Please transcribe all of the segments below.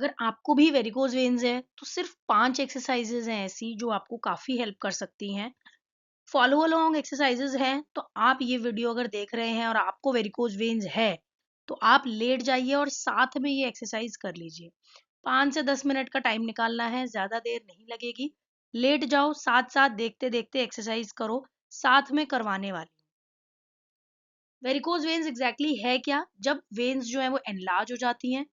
अगर आपको भी वेरिकोज वेन्स है तो सिर्फ 5 एक्सरसाइजेज हैं ऐसी जो आपको काफी हेल्प कर सकती हैं। फॉलो अलोंग एक्सरसाइजेज हैं, तो आप ये वीडियो अगर देख रहे हैं और आपको वेरिकोज वेन्स है तो आप लेट जाइए और साथ में ये एक्सरसाइज कर लीजिए। 5 से 10 मिनट का टाइम निकालना है, ज्यादा देर नहीं लगेगी। लेट जाओ, साथ साथ देखते देखते एक्सरसाइज करो, साथ में करवाने वाली। वेरिकोज वेन्स एग्जैक्टली है क्या? जब वेन्स जो है वो एनलार्ज हो जाती हैं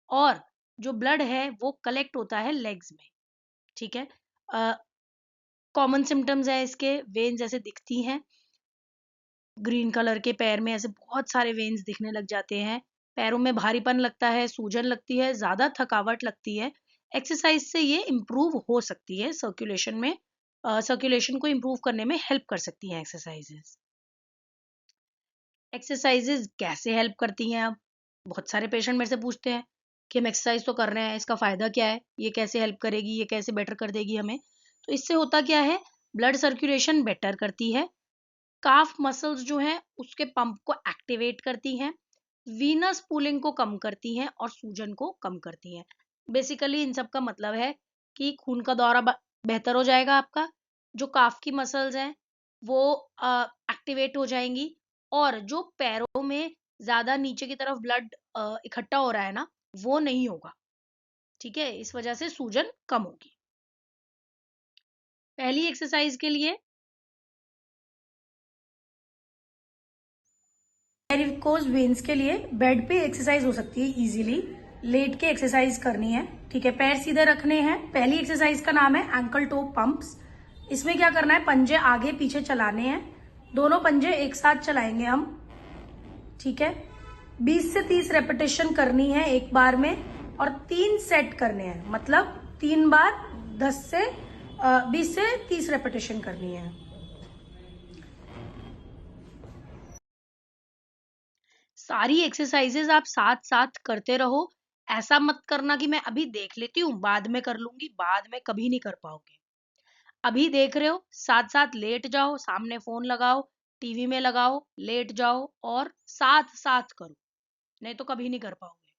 और जो ब्लड है वो कलेक्ट होता है लेग्स में। ठीक है। कॉमन सिम्टम्स है इसके, वेन्स ऐसे दिखती हैं, ग्रीन कलर के पैर में ऐसे बहुत सारे वेन्स दिखने लग जाते हैं। पैरों में भारीपन लगता है, सूजन लगती है, ज्यादा थकावट लगती है। एक्सरसाइज से ये इम्प्रूव हो सकती है, सर्कुलेशन में सर्कुलेशन को इम्प्रूव करने में हेल्प कर सकती हैं एक्सरसाइजेस। एक्सरसाइजेज कैसे हेल्प करती हैं? अब बहुत सारे पेशेंट मेरे से पूछते हैं कि हम एक्सरसाइज तो कर रहे हैं, इसका फायदा क्या है, ये कैसे हेल्प करेगी, ये कैसे बेटर कर देगी हमें? तो इससे होता क्या है, ब्लड सर्कुलेशन बेटर करती है, काफ मसल्स जो हैं उसके पंप को एक्टिवेट करती हैं, वीनस पूलिंग को कम करती हैं और सूजन को कम करती हैं। बेसिकली इन सब का मतलब है कि खून का दौरा बेहतर हो जाएगा आपका, जो काफ की मसल्स हैं वो एक्टिवेट हो जाएंगी, और जो पैरों में ज्यादा नीचे की तरफ ब्लड इकट्ठा हो रहा है ना, वो नहीं होगा। ठीक है, इस वजह से सूजन कम होगी। पहली एक्सरसाइज के लिए वेरिकोज वेन्स के लिए बेड पे एक्सरसाइज हो सकती है इजीली। लेट के एक्सरसाइज करनी है। ठीक है, पैर सीधे रखने हैं। पहली एक्सरसाइज का नाम है एंकल टो पंप्स। इसमें क्या करना है, पंजे आगे पीछे चलाने हैं, दोनों पंजे एक साथ चलाएंगे हम। ठीक है, 20 से 30 रेपिटेशन करनी है एक बार में, और 3 सेट करने हैं, मतलब 3 बार 20 से 30 रेपिटेशन करनी है। सारी एक्सरसाइजेज आप साथ साथ करते रहो। ऐसा मत करना कि मैं अभी देख लेती हूँ बाद में कर लूंगी, बाद में कभी नहीं कर पाओगे। अभी देख रहे हो, साथ साथ लेट जाओ, सामने फोन लगाओ, टीवी में लगाओ, लेट जाओ और साथ साथ करो, नहीं तो कभी नहीं कर पाओगे।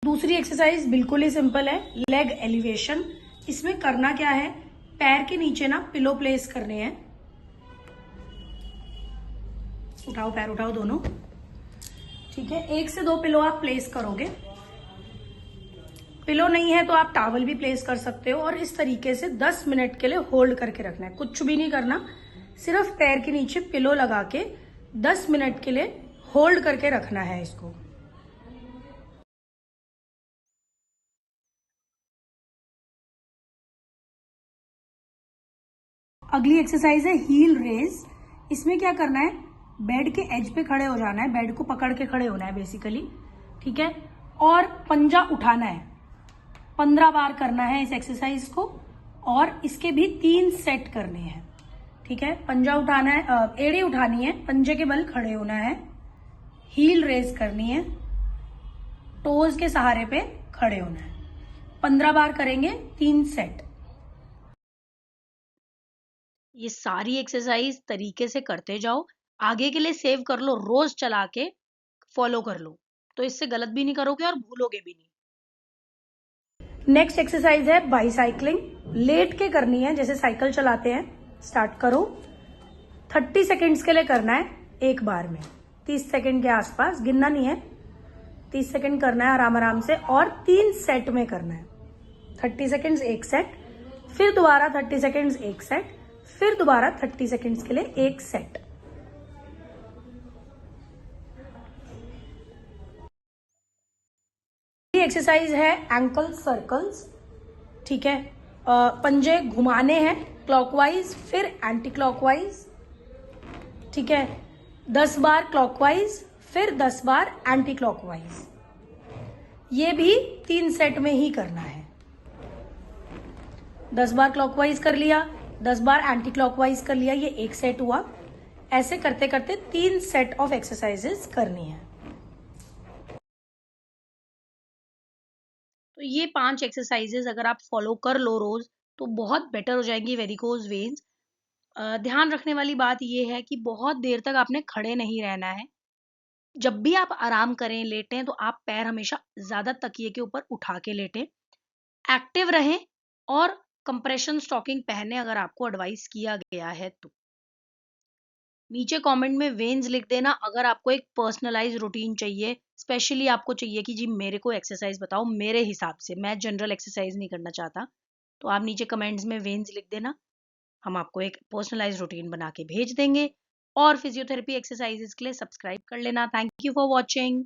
दूसरी एक्सरसाइज बिल्कुल ही सिंपल है, लेग एलिवेशन। इसमें करना क्या है, पैर के नीचे ना पिलो प्लेस करने हैं। उठाओ, पैर उठाओ दोनों। ठीक है, 1 से 2 पिलो आप प्लेस करोगे। पिलो नहीं है तो आप टॉवल भी प्लेस कर सकते हो, और इस तरीके से 10 मिनट के लिए होल्ड करके रखना है, कुछ भी नहीं करना, सिर्फ पैर के नीचे पिलो लगा के 10 मिनट के लिए होल्ड करके रखना है इसको। अगली एक्सरसाइज है हील रेज। इसमें क्या करना है, बेड के एज पे खड़े हो जाना है, बेड को पकड़ के खड़े होना है बेसिकली। ठीक है, और पंजा उठाना है, 15 बार करना है इस एक्सरसाइज को, और इसके भी 3 सेट करने हैं। ठीक है, पंजा उठाना है, एड़ी उठानी है, पंजे के बल खड़े होना है, हील रेज करनी है, टोज के सहारे पे खड़े होना है। 15 बार करेंगे, 3 सेट। ये सारी एक्सरसाइज तरीके से करते जाओ, आगे के लिए सेव कर लो, रोज चला के फॉलो कर लो, तो इससे गलत भी नहीं करोगे और भूलोगे भी नहीं। नेक्स्ट एक्सरसाइज है बाईसाइक्लिंग। लेट के करनी है, जैसे साइकिल चलाते हैं। स्टार्ट करो, 30 सेकेंड्स के लिए करना है एक बार में, 30 सेकेंड के आसपास, गिनना नहीं है, 30 सेकेंड करना है आराम आराम से, और 3 सेट में करना है। 30 सेकेंड्स एक सेट, फिर दोबारा 30 सेकेंड्स एक सेट, फिर दोबारा 30 सेकेंड्स के लिए एक सेट। एक्सरसाइज है एंकल सर्कल्स। ठीक है, पंजे घुमाने हैं क्लॉकवाइज फिर एंटी क्लॉकवाइज। ठीक है, 10 बार क्लॉकवाइज फिर 10 बार एंटी क्लॉकवाइज। ये भी 3 सेट में ही करना है। 10 बार क्लॉकवाइज कर लिया, 10 बार एंटी क्लॉकवाइज कर लिया, ये एक सेट हुआ। ऐसे करते करते 3 सेट ऑफ एक्सरसाइजेस करनी है। तो ये 5 एक्सरसाइजेस अगर आप फॉलो कर लो रोज, तो बहुत बेटर हो जाएंगी वेरिकोज वेन्स। ध्यान रखने वाली बात ये है कि बहुत देर तक आपने खड़े नहीं रहना है। जब भी आप आराम करें, लेटें, तो आप पैर हमेशा ज्यादा तकिए के ऊपर उठा के लेटें, एक्टिव रहें और कंप्रेशन स्टॉकिंग पहने अगर आपको एडवाइस किया गया है तो। नीचे कमेंट में वेन्स लिख देना अगर आपको एक पर्सनलाइज रूटीन चाहिए, स्पेशली आपको चाहिए कि जी मेरे को एक्सरसाइज बताओ मेरे हिसाब से, मैं जनरल एक्सरसाइज नहीं करना चाहता, तो आप नीचे कमेंट्स में वेन्स लिख देना, हम आपको एक पर्सनलाइज रूटीन बना के भेज देंगे। और फिजियोथेरेपी एक्सरसाइजेस के लिए सब्सक्राइब कर लेना। Thank you for watching.